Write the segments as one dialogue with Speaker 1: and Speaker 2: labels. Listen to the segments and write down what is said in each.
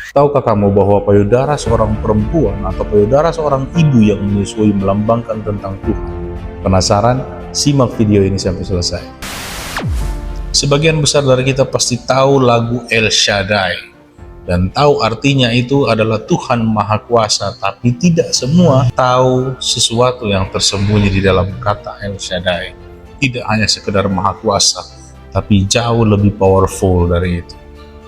Speaker 1: Tahukah kamu bahwa payudara seorang perempuan atau payudara seorang ibu yang menyusui melambangkan tentang Tuhan? Penasaran? Simak video ini sampai selesai. Sebagian besar dari kita pasti tahu lagu El Shaddai dan tahu artinya itu adalah Tuhan Maha Kuasa, tapi tidak semua tahu sesuatu yang tersembunyi di dalam kata El Shaddai. Tidak hanya sekedar Maha Kuasa, tapi jauh lebih powerful dari itu.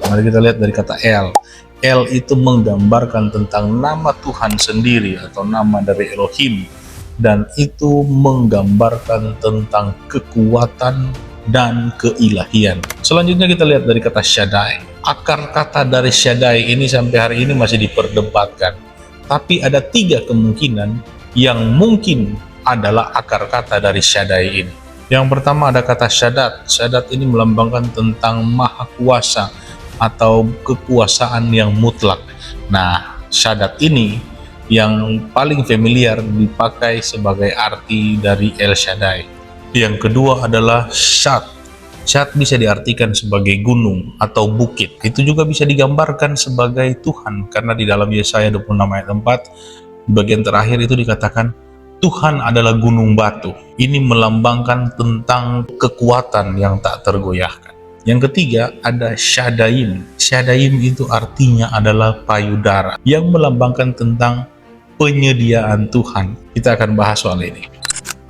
Speaker 1: Mari kita lihat dari kata El. El itu menggambarkan tentang nama Tuhan sendiri atau nama dari Elohim, dan itu menggambarkan tentang kekuatan dan keilahian. Selanjutnya kita lihat dari kata Shaddai. Akar kata dari Shaddai ini sampai hari ini masih diperdebatkan, tapi ada 3 kemungkinan yang mungkin adalah akar kata dari Shaddai ini. Yang pertama ada kata Shaddad. Shaddad ini melambangkan tentang Maha Kuasa atau kekuasaan yang mutlak. Nah, Shaddad ini yang paling familiar dipakai sebagai arti dari El Shaddai. Yang kedua adalah Shad. Shad bisa diartikan sebagai gunung atau bukit. Itu juga bisa digambarkan sebagai Tuhan, karena di dalam Yesaya 26 ayat 4 di bagian terakhir itu dikatakan Tuhan adalah gunung batu. Ini melambangkan tentang kekuatan yang tak tergoyahkan. Yang ketiga ada Shaddayim. Shaddayim itu artinya adalah payudara, yang melambangkan tentang penyediaan Tuhan. Kita akan bahas soal ini.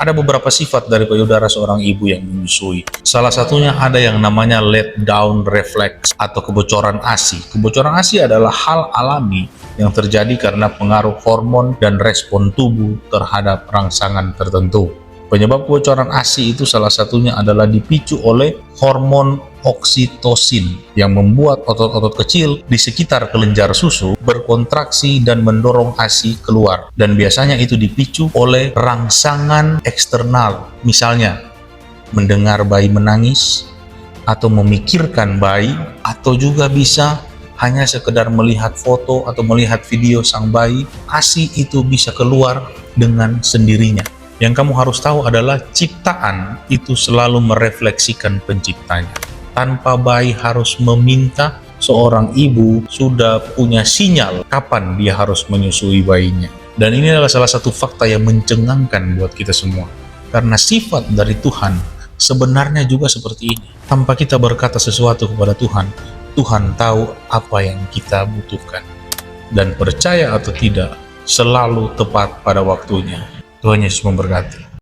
Speaker 1: Ada beberapa sifat dari payudara seorang ibu yang menyusui. Salah satunya ada yang namanya let down reflex atau kebocoran ASI. Kebocoran ASI adalah hal alami yang terjadi karena pengaruh hormon dan respon tubuh terhadap rangsangan tertentu. Penyebab kebocoran ASI itu salah satunya adalah dipicu oleh hormon oksitosin yang membuat otot-otot kecil di sekitar kelenjar susu berkontraksi dan mendorong ASI keluar. Dan biasanya itu dipicu oleh rangsangan eksternal, misalnya mendengar bayi menangis, atau memikirkan bayi, atau juga bisa hanya sekedar melihat foto atau melihat video sang bayi. ASI itu bisa keluar dengan sendirinya. Yang kamu harus tahu adalah ciptaan itu selalu merefleksikan penciptanya. Tanpa bayi harus meminta, seorang ibu sudah punya sinyal kapan dia harus menyusui bayinya. Dan ini adalah salah satu fakta yang mencengangkan buat kita semua. Karena sifat dari Tuhan sebenarnya juga seperti ini. Tanpa kita berkata sesuatu kepada Tuhan, Tuhan tahu apa yang kita butuhkan. Dan percaya atau tidak, selalu tepat pada waktunya. Tuhan Yesus memberkati.